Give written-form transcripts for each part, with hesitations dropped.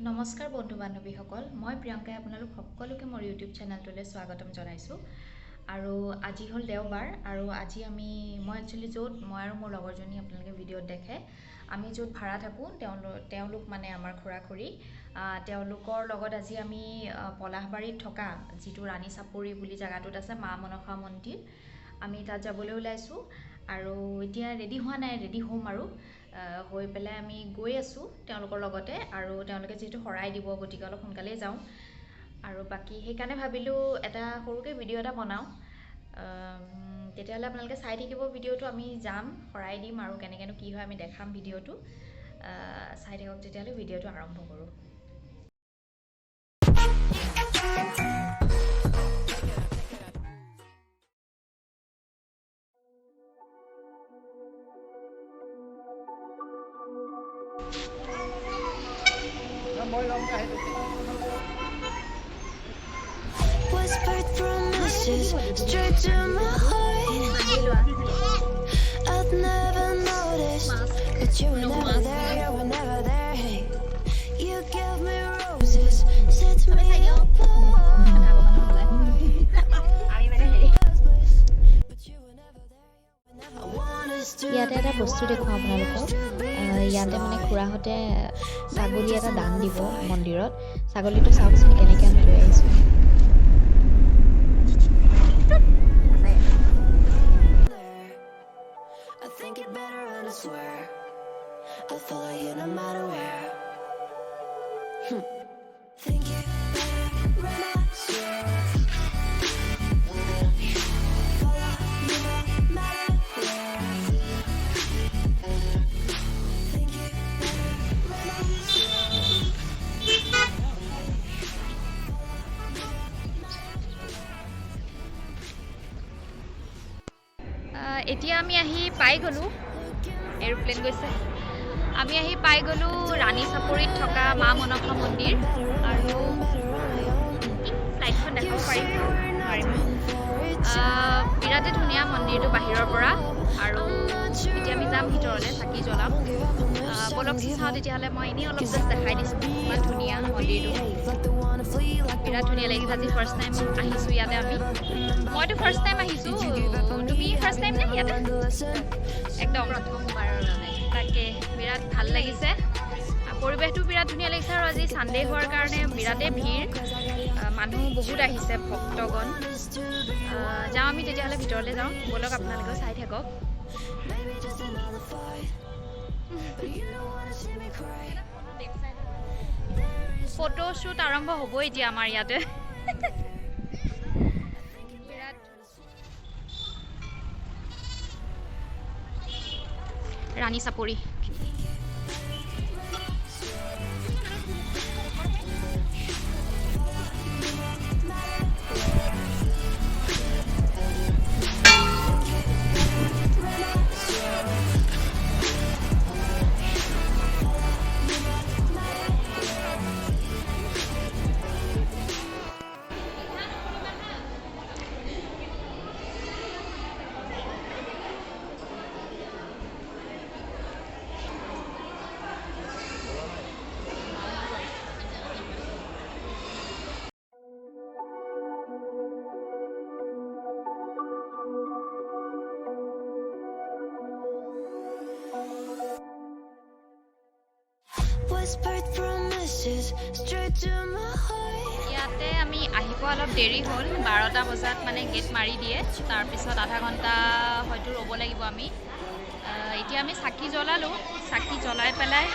নমস্কাৰ বন্ধু বান্ধৱীসকল, মই প্ৰিয়ংকাই আপোনালোক সকলোকে মোৰ ইউটিউব চেনেলটোলৈ স্বাগতম জনাইছোঁ। আৰু আজি হ'ল দেওবাৰ আৰু আজি মই একচুৱেলি মই আৰু মোৰ লগৰজনী আপোনালোকে ভিডিঅ'ত দেখে আমি য'ত ভাড়া থাকোঁ তেওঁলোক মানে আমাৰ খুৰা খুৰী তেওঁলোকৰ লগত আজি আমি পলাশবাৰীত থকা যিটো ৰাণী চাপৰি বুলি জেগাটোত আছে মা মনসা মন্দিৰ, আমি তাত যাবলৈ ওলাইছোঁ। আৰু এতিয়া ৰেডি হোৱা নাই, ৰেডি হ'ম আৰু হৈ পেলাই আমি গৈ আছোঁ তেওঁলোকৰ লগতে। আৰু তেওঁলোকে যিহেতু শৰাই দিব গতিকে অলপ সোনকালেই যাওঁ আৰু বাকী সেইকাৰণে ভাবিলোঁ এটা সৰুকৈ ভিডিঅ' এটা বনাওঁ। তেতিয়াহ'লে আপোনালোকে চাই থাকিব ভিডিঅ'টো। আমি যাম, শৰাই দিম আৰু কেনেকৈনো কি হয় আমি দেখাম ভিডিঅ'টো। চাই থাকক তেতিয়াহ'লে, ভিডিঅ'টো আৰম্ভ কৰোঁ। Whispered promises straight to my heart. I'd never noticed, but you were never there, you were never there. Hey, you gave me roses, set me apart. But you were never there, you were never. I want us to ইয়াতে এটা বস্তু দেখুৱাওঁ আপোনালোকক। ইয়াতে মানে খুৰাহঁতে ছাগলী এটা দান দিব মন্দিৰত। ছাগলীটো চাওকচোন কেনেকৈ আমি লৈ আহিছোঁ। I think it better and I swear I'll follow you no matter where. Think it better and I swear follow you no matter where. Think it better and I swear. এতিয়া আমি আহি পাই গ'লোঁ, এৰোপ্লেন গৈছে। আমি আহি পাই গ'লোঁ ৰাণী চাপৰিত থকা মা মনসা মন্দিৰ। আৰু ফ্লাইটখন দেখাব পাৰিম। বিৰাটেই ধুনীয়া মন্দিৰটো বাহিৰৰ পৰা। আৰু এতিয়া আমি যাম ভিতৰলৈ, চাকি জ্বলাম। বলক চাওঁ তেতিয়াহ'লে। মই এনেই অলপ জাষ্ট দেখাই দিছোঁ ইমান ধুনীয়া মন্দিৰটো। বিৰাট ধুনীয়া লাগিছে। আজি ফাৰ্ষ্ট টাইম আহিছোঁ ইয়াতে আমি। মইতো ফাৰ্ষ্ট টাইম আহিছোঁ, তুমি ফাৰ্ষ্ট টাইম নে ইয়াতে? একদম প্ৰথমবাৰৰ বাবে। তাকে বিৰাট ভাল লাগিছে, পৰিৱেশটো বিৰাট ধুনীয়া লাগিছে। আৰু আজি ছানডে' হোৱাৰ কাৰণে বিৰাটেই ভিৰ, মানুহ বহুত আহিছে, ভক্তগণ। যাওঁ আমি তেতিয়াহ'লে ভিতৰলৈ যাওঁ, ব'লক আপোনালোকেও চাই থাকক। ফটোশ্বুট আৰম্ভ হ'ব এতিয়া আমাৰ ইয়াতে। ৰাণী চাপৰি। Whispered promises straight to my heart. ইয়াতে আমি আহি পোৱা অলপ দেৰি হ'ল, 12টা বজাত মানে গেট মাৰি দিয়ে। তাৰপিছত আধা ঘণ্টা হয়তো ৰ'ব লাগিব আমি। এতিয়া আমি চাকি জ্বলালোঁ, চাকি জ্বলাই পেলাই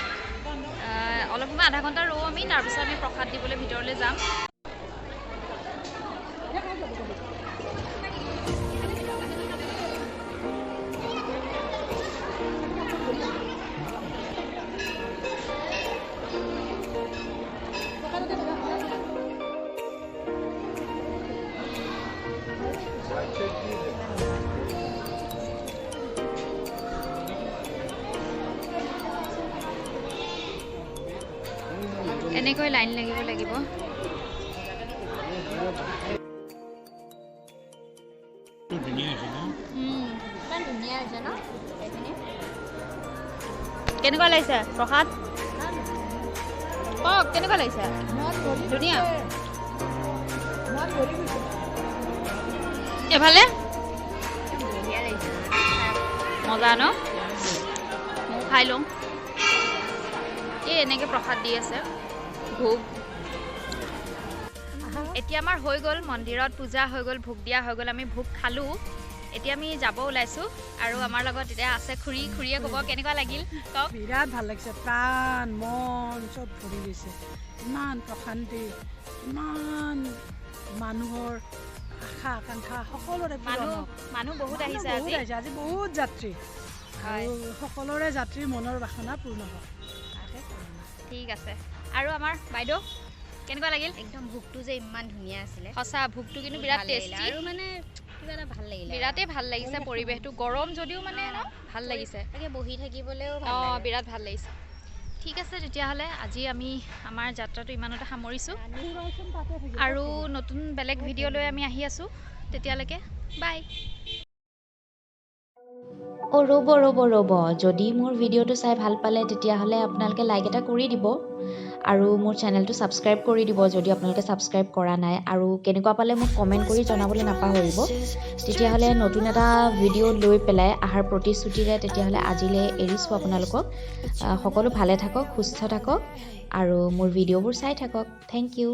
অলপ সময় আধা ঘণ্টা ৰওঁ আমি। তাৰপিছত আমি প্ৰসাদ দিবলৈ ভিতৰলৈ যাম। এনেকৈ লাইন লাগিব লাগিব। ধুনীয়া হৈছে ন? কেনেকুৱা লাগিছে প্ৰসাদ? কওক। কেনেকুৱা লাগিছে ধুনীয়া এফালে মজা ন মই খাই লওঁ এই এনেকৈ প্ৰসাদ দি আছে ভোগ এতিয়া আমাৰ হৈ গ'ল মন্দিৰত পূজা হৈ গ'ল ভোগ দিয়া হৈ গ'ল আমি ভোগ খালোঁ এতিয়া আমি যাব ওলাইছোঁ আৰু আমাৰ লগত এতিয়া আছে খুৰীয়ে ক'ব কেনেকুৱা লাগিল কওক বিৰাট ভাল লাগিছে প্ৰাণ মন চব ভৰি গৈছে ইমান প্ৰশান্তি ইমান মানুহৰ আশা আকাংক্ষা সকলোৰে মানুহ বহুত আহিছে আজি বহুত যাত্ৰী আৰু সকলোৰে যাত্ৰীৰ মনৰ বাসনা পূৰ্ণ হওক ঠিক আছে আৰু আমাৰ বাইদেউ কেনেকুৱা লাগিল একদম ভোগটো যে ইমান ধুনীয়া আছিলে সঁচা ভোগটো কিন্তু বিৰাট টেষ্টি আৰু মানে কিবা এটা ভাল লাগিলে বিৰাটেই ভাল লাগিছে পৰিৱেশটো গৰম যদিও মানে ন ভাল লাগিছে তাকে বহি থাকিবলৈও অঁ বিৰাট ভাল লাগিছে ঠিক আছে তেতিয়াহ'লে আজি আমি আমাৰ যাত্ৰাটো ইমানতে সামৰিছোঁ আৰু নতুন বেলেগ ভিডিঅ' লৈ আমি আহি আছোঁ তেতিয়ালৈকে বাই ৰ'ব যদি মোৰ ভিডিঅ'টো চাই ভাল পালে তেতিয়াহ'লে আপোনালোকে লাইক এটা কৰি দিব আৰু মোৰ চেনেলটো ছাবস্ক্ৰাইব কৰি দিব যদি আপোনালোকে ছাবস্ক্ৰাইব কৰা নাই আৰু কেনেকুৱা পালে মোক কমেণ্ট কৰি জনাবলৈ নাপাহৰিব তেতিয়াহ'লে নতুন এটা ভিডিঅ' লৈ পেলাই অহাৰ প্ৰতিশ্ৰুতিৰে তেতিয়াহ'লে আজিলৈ এৰিছোঁ আপোনালোকক সকলো ভালে থাকক সুস্থ থাকক আৰু মোৰ ভিডিঅ'বোৰ চাই থাকক থেংক ইউ